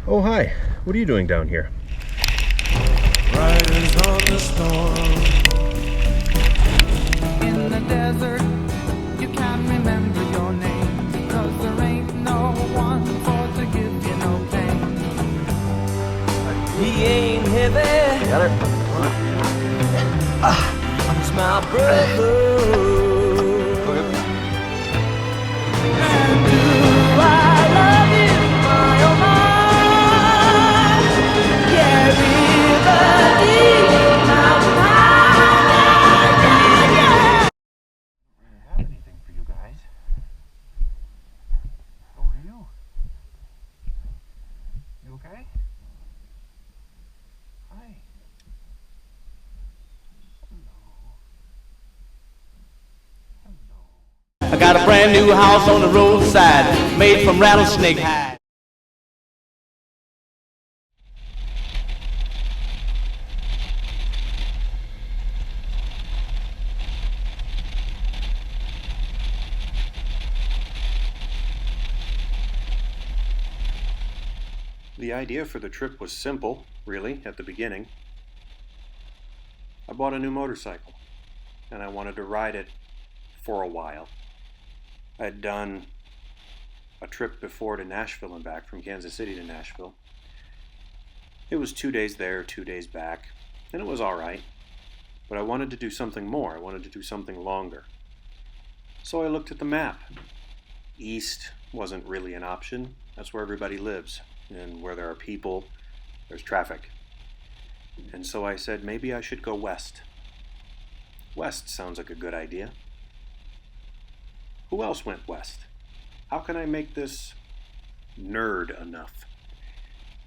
Oh, hi. What are you doing down here? Riders on the storm. In the desert, you can't remember your name, 'cause there ain't no one for to give you no pain. He ain't heavy. Got it? He's my brother. And do I love you, my oh my? Yeah, river deep, mountain high, yeah, yeah. I don't really have anything for you guys. How are you? You okay? Hi. Hello. I got a brand new house on the roadside, made from rattlesnake hide. The idea for the trip was simple, really, at the beginning. I bought a new motorcycle, and I wanted to ride it for a while. I had done a trip before to Nashville and back, from Kansas City to Nashville. It was 2 days there, 2 days back, and it was all right. But I wanted to do something more. I wanted to do something longer. So I looked at the map. East wasn't really an option. That's where everybody lives. And where there are people, there's traffic. And so I said, maybe I should go west. West sounds like a good idea. Who else went west? How can I make this nerd enough?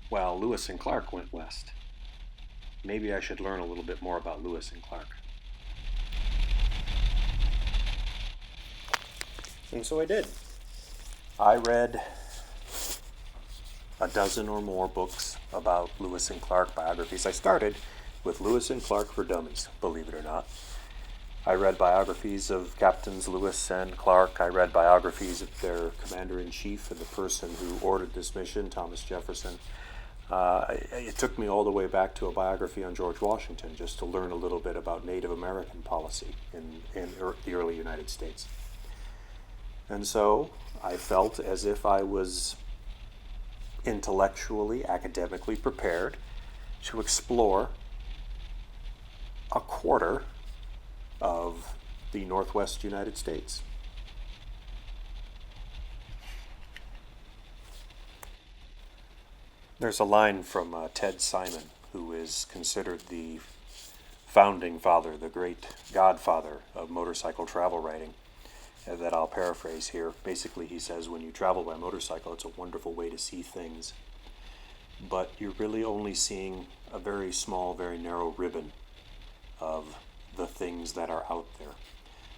Well, Lewis and Clark went west. Maybe I should learn a little bit more about Lewis and Clark. And so I did. I read a dozen or more books about Lewis and Clark biographies. I started with Lewis and Clark for Dummies, believe it or not. I read biographies of Captains Lewis and Clark. I read biographies of their commander-in-chief and the person who ordered this mission, Thomas Jefferson. It took me all the way back to a biography on George Washington just to learn a little bit about Native American policy in the early United States. And so I felt as if I was intellectually, academically prepared to explore a quarter of the Northwest United States. There's a line from Ted Simon, who is considered the founding father, the great godfather of motorcycle travel writing, that I'll paraphrase here. Basically, he says, when you travel by motorcycle, it's a wonderful way to see things, but you're really only seeing a very small, very narrow ribbon of the things that are out there.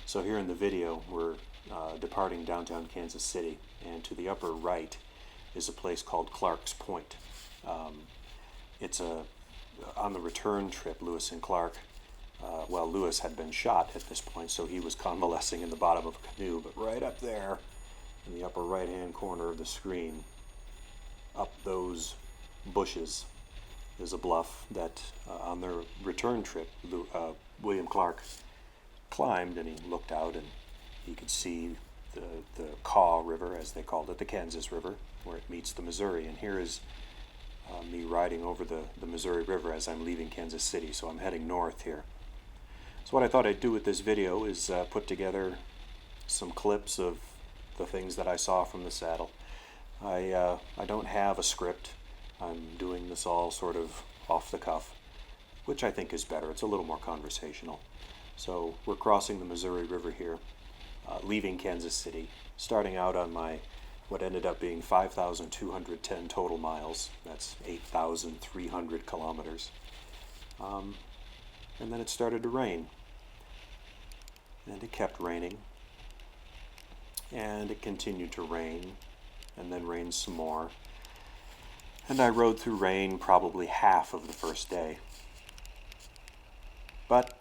So here in the video, we're departing downtown Kansas City, and to the upper right is a place called Clark's Point. It's on the return trip, Lewis and Clark, Lewis had been shot at this point, so he was convalescing in the bottom of a canoe, but right up there in the upper right-hand corner of the screen, up those bushes, is a bluff that on their return trip, William Clark climbed, and he looked out and he could see the Kaw River, as they called it, the Kansas River, where it meets the Missouri. And here is me riding over the Missouri River as I'm leaving Kansas City, so I'm heading north here. So what I thought I'd do with this video is put together some clips of the things that I saw from the saddle. I don't have a script. I'm doing this all sort of off the cuff, which I think is better. It's a little more conversational. So we're crossing the Missouri River here, leaving Kansas City, starting out on my what ended up being 5,210 total miles. That's 8,300 kilometers. And then it started to rain. And it kept raining. And it continued to rain, and then rain some more. And I rode through rain probably half of the first day. But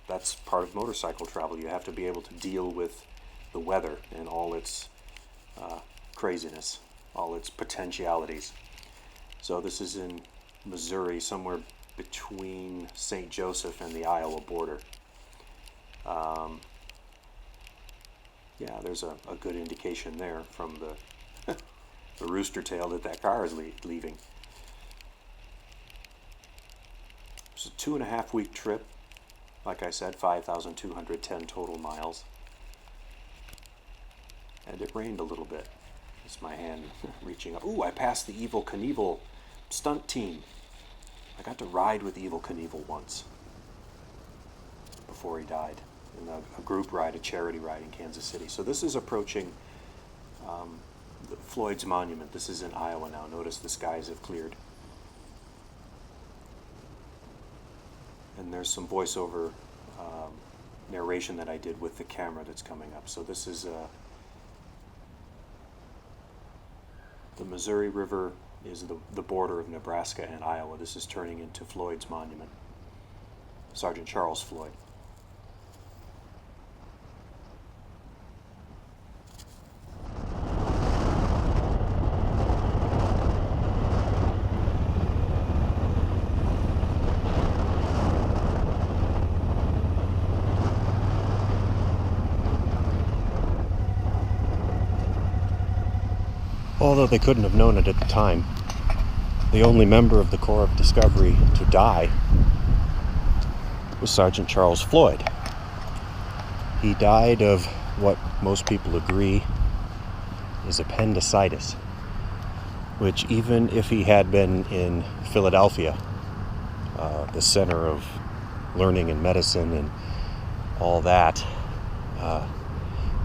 that's part of motorcycle travel. You have to be able to deal with the weather and all its craziness, all its potentialities. So this is in Missouri, somewhere between St. Joseph and the Iowa border. Yeah, there's a good indication there from the the rooster tail that car is leaving. It's a 2.5-week trip. Like I said, 5,210 total miles. And it rained a little bit. It's my hand reaching up. Ooh, I passed the Evel Knievel stunt team. I got to ride with Evel Knievel once before he died in a group ride, a charity ride in Kansas City. So this is approaching Floyd's Monument. This is in Iowa now. Notice the skies have cleared. And there's some voiceover narration that I did with the camera that's coming up. So this is the Missouri River is the border of Nebraska and Iowa. This is turning into Floyd's Monument. Sergeant Charles Floyd. Although they couldn't have known it at the time, the only member of the Corps of Discovery to die was Sergeant Charles Floyd. He died of what most people agree is appendicitis, which even if he had been in Philadelphia, the center of learning and medicine and all that,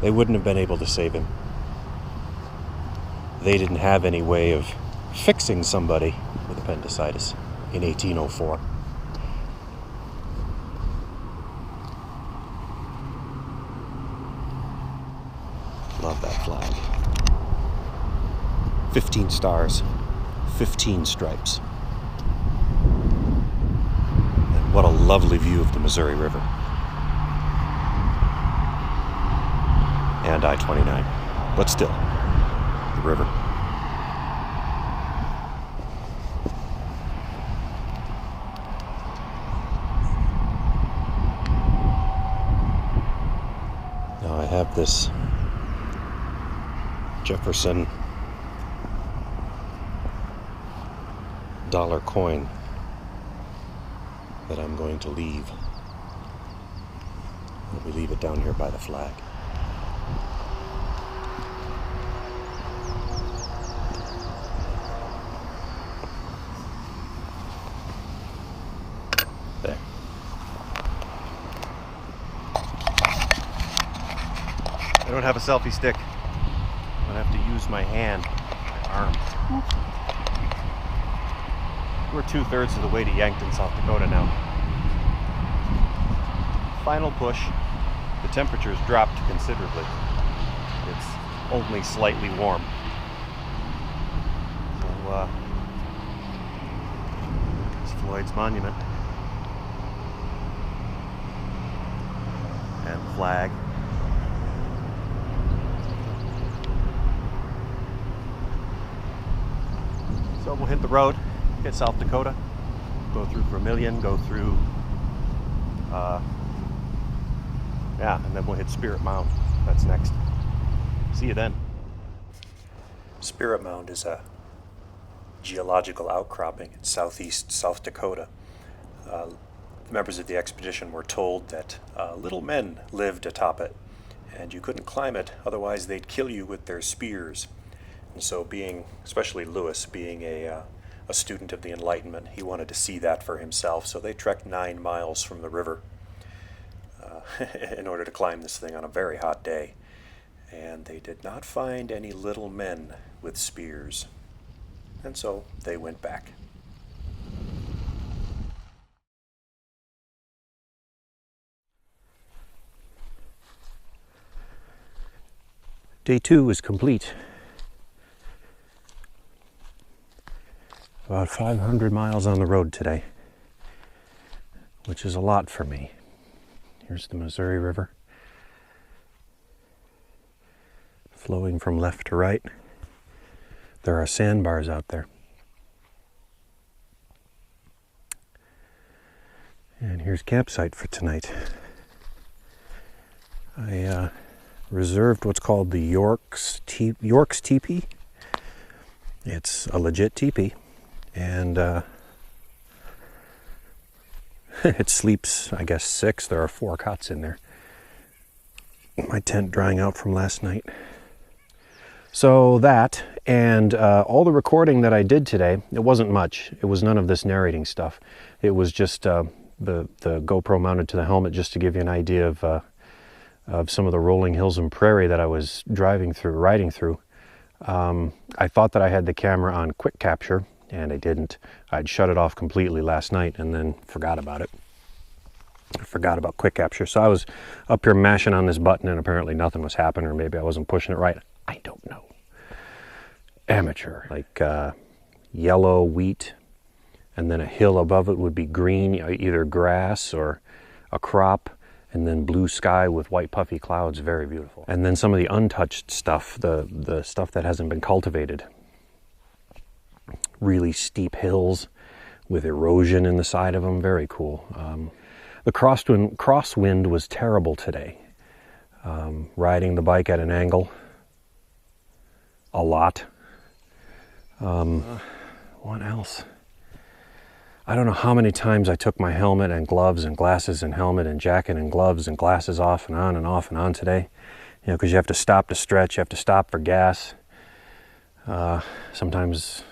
they wouldn't have been able to save him. They didn't have any way of fixing somebody with appendicitis in 1804. Love that flag. 15 stars, 15 stripes. And what a lovely view of the Missouri River. And I-29. But still, the river. Now I have this Jefferson dollar coin that I'm going to leave. We leave it down here by the flag. There. I don't have a selfie stick. I'm gonna have to use my hand, my arm. We're 2/3 of the way to Yankton, South Dakota now. Final push. The temperature's dropped considerably. It's only slightly warm. So, it's Floyd's Monument. And the flag. So we'll hit the road, hit South Dakota, go through Vermilion, go through, and then we'll hit Spirit Mound. That's next. See you then. Spirit Mound is a geological outcropping in southeast South Dakota. Members of the expedition were told that little men lived atop it, and you couldn't climb it, otherwise they'd kill you with their spears. And so especially Lewis, being a student of the Enlightenment, he wanted to see that for himself. So they trekked 9 miles from the river in order to climb this thing on a very hot day. And they did not find any little men with spears. And so they went back. Day 2 is complete. About 500 miles on the road today, which is a lot for me. Here's the Missouri River, flowing from left to right. There are sandbars out there. And here's campsite for tonight. I reserved what's called the York's Teepee. It's a legit teepee, and it sleeps, I guess, 6. There are 4 cots in there. My tent drying out from last night. So that, and all the recording that I did today, it wasn't much. It was none of this narrating stuff. It was just the GoPro mounted to the helmet, just to give you an idea of some of the rolling hills and prairie that I was riding through. I thought that I had the camera on quick capture, and I didn't. I'd shut it off completely last night and then forgot about it. I forgot about quick capture. So I was up here mashing on this button, and apparently nothing was happening, or maybe I wasn't pushing it right. I don't know. Amateur. Like yellow wheat, and then a hill above it would be green, either grass or a crop, and then blue sky with white puffy clouds. Very beautiful. And then some of the untouched stuff, the stuff that hasn't been cultivated. Really steep hills with erosion in the side of them. Very cool. The crosswind was terrible today. Riding the bike at an angle a lot. What else? I don't know how many times I took my helmet and gloves and glasses and helmet and jacket and gloves and glasses off and on and off and on today. You know, because you have to stop to stretch, you have to stop for gas. Sometimes,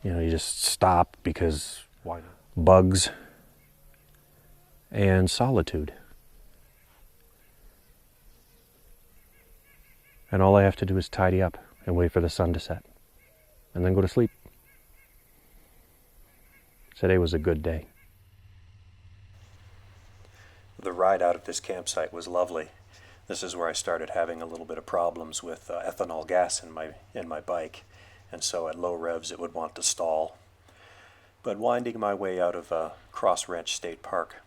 you know, you just stop because why not? Bugs and solitude. And all I have to do is tidy up and wait for the sun to set and then go to sleep. Today was a good day. The ride out of this campsite was lovely. This is where I started having a little bit of problems with ethanol gas in my bike, and so at low revs it would want to stall. But winding my way out of Cross Ranch State Park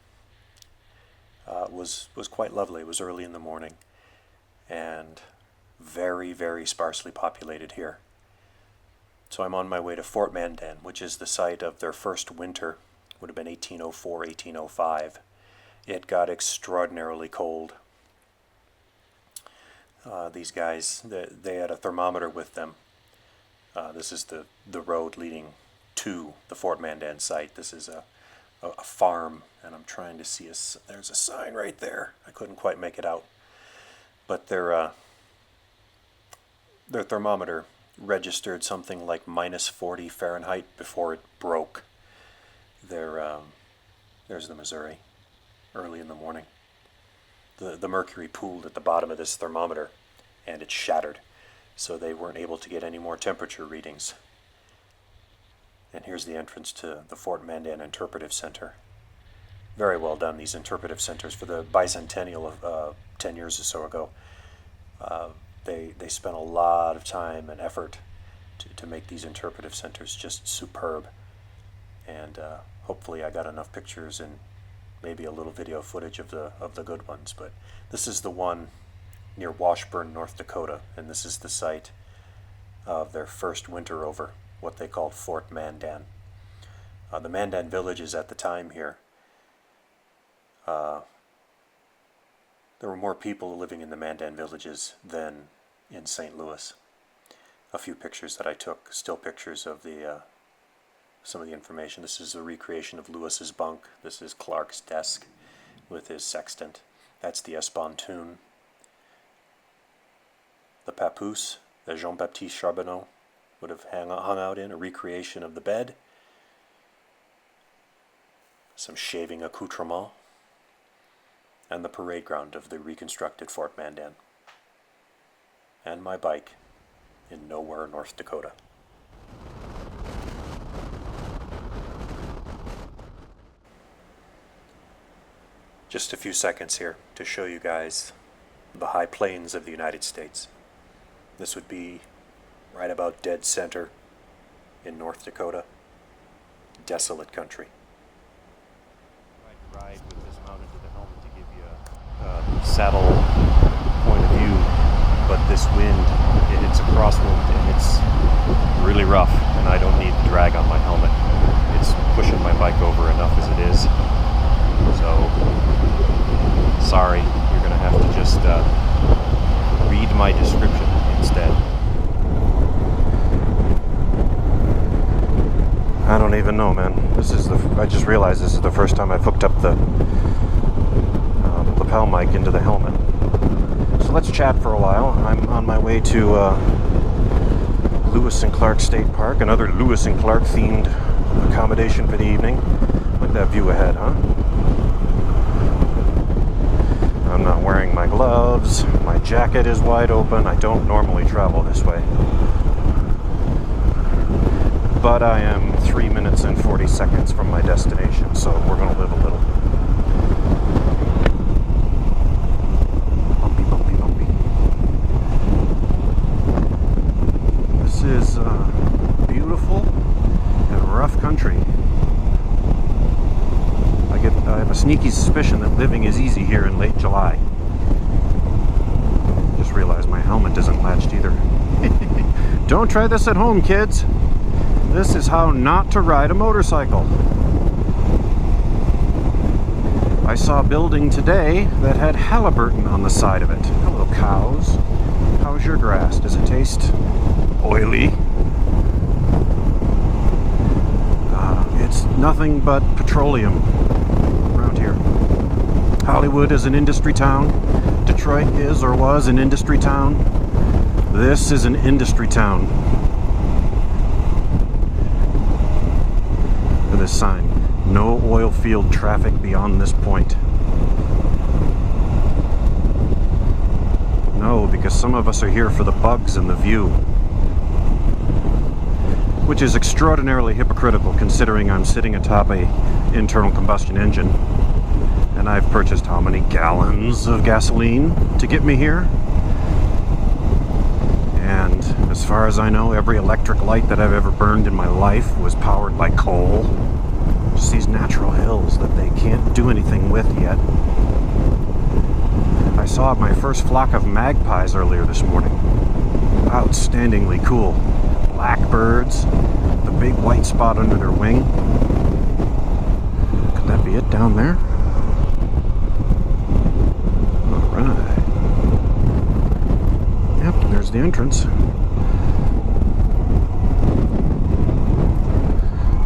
was quite lovely. It was early in the morning and very, very sparsely populated here. So I'm on my way to Fort Mandan, which is the site of their first winter. Would have been 1804, 1805. It got extraordinarily cold. These guys, they had a thermometer with them. This is the road leading to the Fort Mandan site. This is a farm, and I'm trying to see there's a sign right there. I couldn't quite make it out. But their thermometer registered something like -40 Fahrenheit before it broke. There's the Missouri, early in the morning. The mercury pooled at the bottom of this thermometer, and it shattered, so they weren't able to get any more temperature readings. And here's the entrance to the Fort Mandan Interpretive Center. Very well done, these interpretive centers. For the bicentennial of 10 years or so ago, they spent a lot of time and effort to make these interpretive centers just superb. And hopefully I got enough pictures and maybe a little video footage of the good ones. But this is the one near Washburn, North Dakota, and this is the site of their first winter over, what they called Fort Mandan. The Mandan villages at the time here, there were more people living in the Mandan villages than in St. Louis. A few pictures that I took, still pictures of some of the information. This is a recreation of Lewis's bunk. This is Clark's desk with his sextant. That's the espontoon. The papoose that Jean-Baptiste Charbonneau would have hung out in, a recreation of the bed. Some shaving accoutrement. And the parade ground of the reconstructed Fort Mandan. And my bike in nowhere, North Dakota. Just a few seconds here to show you guys the high plains of the United States. This would be right about dead center in North Dakota. Desolate country. Ride with this mounted to the helmet to give you a saddle point of view, but this wind, it's a crosswind and it's really rough, and I don't need the drag on my helmet. It's pushing my bike over enough as it is. So, sorry, you're gonna have to just read my description instead. I don't even know, man. I just realized this is the first time I've hooked up the lapel mic into the helmet. So let's chat for a while. I'm on my way to Lewis and Clark State Park, another Lewis and Clark themed accommodation for the evening. Look at that view ahead, huh? I'm not wearing my gloves. My jacket is wide open. I don't normally travel this way. But I am 3 minutes and 40 seconds from my destination, so we're going to live a little. Bumpy, bumpy, bumpy. This is beautiful and rough country. I have a sneaky suspicion that living is easy here in late July. Just realized my helmet isn't latched either. Don't try this at home, kids. This is how not to ride a motorcycle. I saw a building today that had Halliburton on the side of it. Hello, cows. How's your grass? Does it taste oily? It's nothing but petroleum around here. Hollywood is an industry town. Detroit is or was an industry town. This is an industry town. This sign, no oil field traffic beyond this point. No, because some of us are here for the bugs and the view, which is extraordinarily hypocritical considering I'm sitting atop a internal combustion engine and I've purchased how many gallons of gasoline to get me here. And as far as I know, every electric light that I've ever burned in my life was powered by coal. Just these natural hills that they can't do anything with yet. I saw my first flock of magpies earlier this morning. Outstandingly cool. Blackbirds, the big white spot under their wing. Could that be it down there? Alright. Yep, there's the entrance.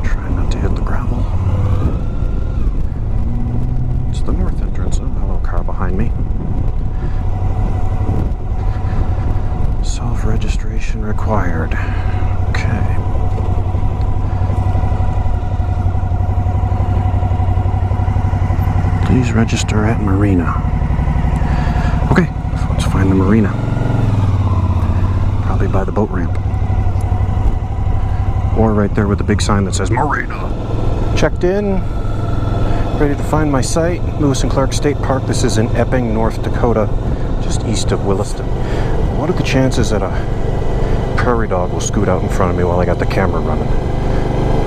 Try not to hit the gravel. It's the north entrance. Oh, hello, car behind me. Self-registration required. Okay. Please register at Marina. Okay, so let's find the Marina. Probably by the boat ramp. Or right there with the big sign that says Marina. Checked in. Ready to find my site. Lewis and Clark State Park. This is in Epping, North Dakota, just east of Williston. What are the chances that a prairie dog will scoot out in front of me while I got the camera running?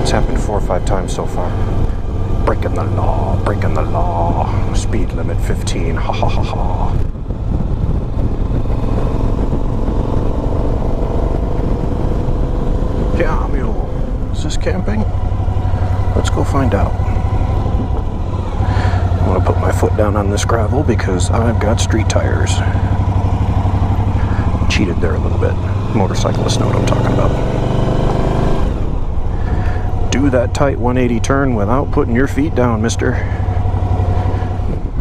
It's happened 4 or 5 times so far. Breaking the law, breaking the law. Speed limit 15, ha ha ha ha. Yeah, mule. Is this camping? Let's go find out. I want to put my foot down on this gravel because I've got street tires. Cheated there a little bit. Motorcyclists know what I'm talking about. Do that tight 180 turn without putting your feet down, mister.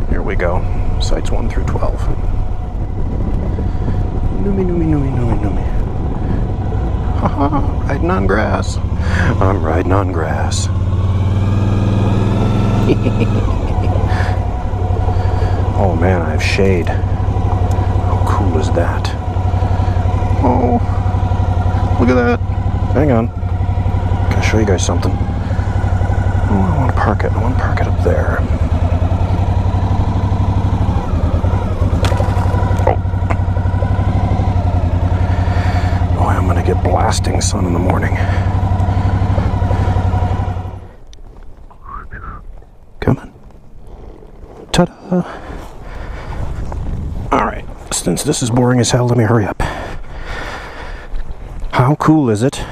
Here we go. Sites 1 through 12. Noomy, noomy, noomy, noomy, noomy. Haha, riding on grass. I'm riding on grass. Oh man, I have shade. How cool is that? Oh, look at that. Hang on. Gotta show you guys something. Oh, I want to park it. I want to park it up there. Oh. Boy, I'm going to get blasting sun in the morning. Come on. Ta-da. Alright, since this is boring as hell, let me hurry up. How cool is it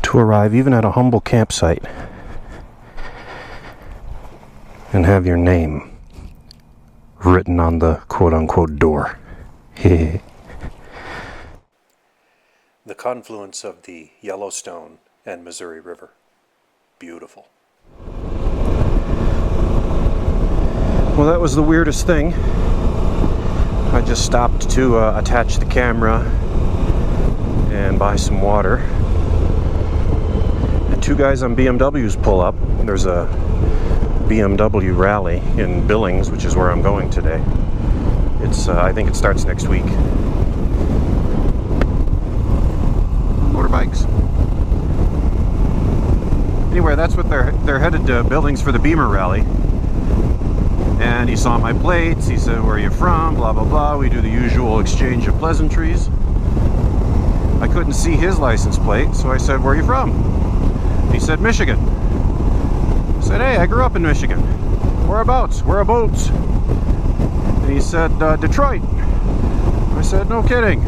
to arrive even at a humble campsite and have your name written on the quote-unquote door. The confluence of the Yellowstone and Missouri River. Beautiful. Well, that was the weirdest thing. I just stopped to attach the camera and buy some water. And two guys on BMWs pull up. There's a BMW rally in Billings, which is where I'm going today. It's I think it starts next week. Motorbikes. Anyway, that's what they're headed to Billings for the Beamer rally. And he saw my plates. He said, "Where are you from?" Blah blah blah. We do the usual exchange of pleasantries. I couldn't see his license plate, so I said, "Where are you from?" He said, "Michigan." I said, "Hey, I grew up in Michigan." "Whereabouts?" "Whereabouts?" And he said, "Detroit." I said, "No kidding.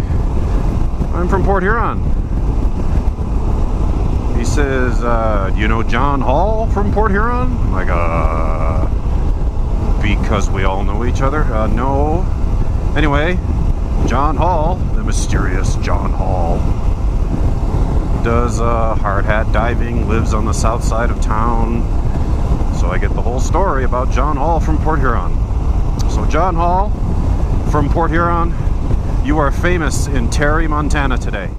I'm from Port Huron." He says, "Do you know John Hall from Port Huron?" I'm like, because we all know each other? No. Anyway, John Hall, the mysterious John Hall, does hard hat diving, lives on the south side of town. So I get the whole story about John Hall from Port Huron. So John Hall from Port Huron, you are famous in Terry, Montana today.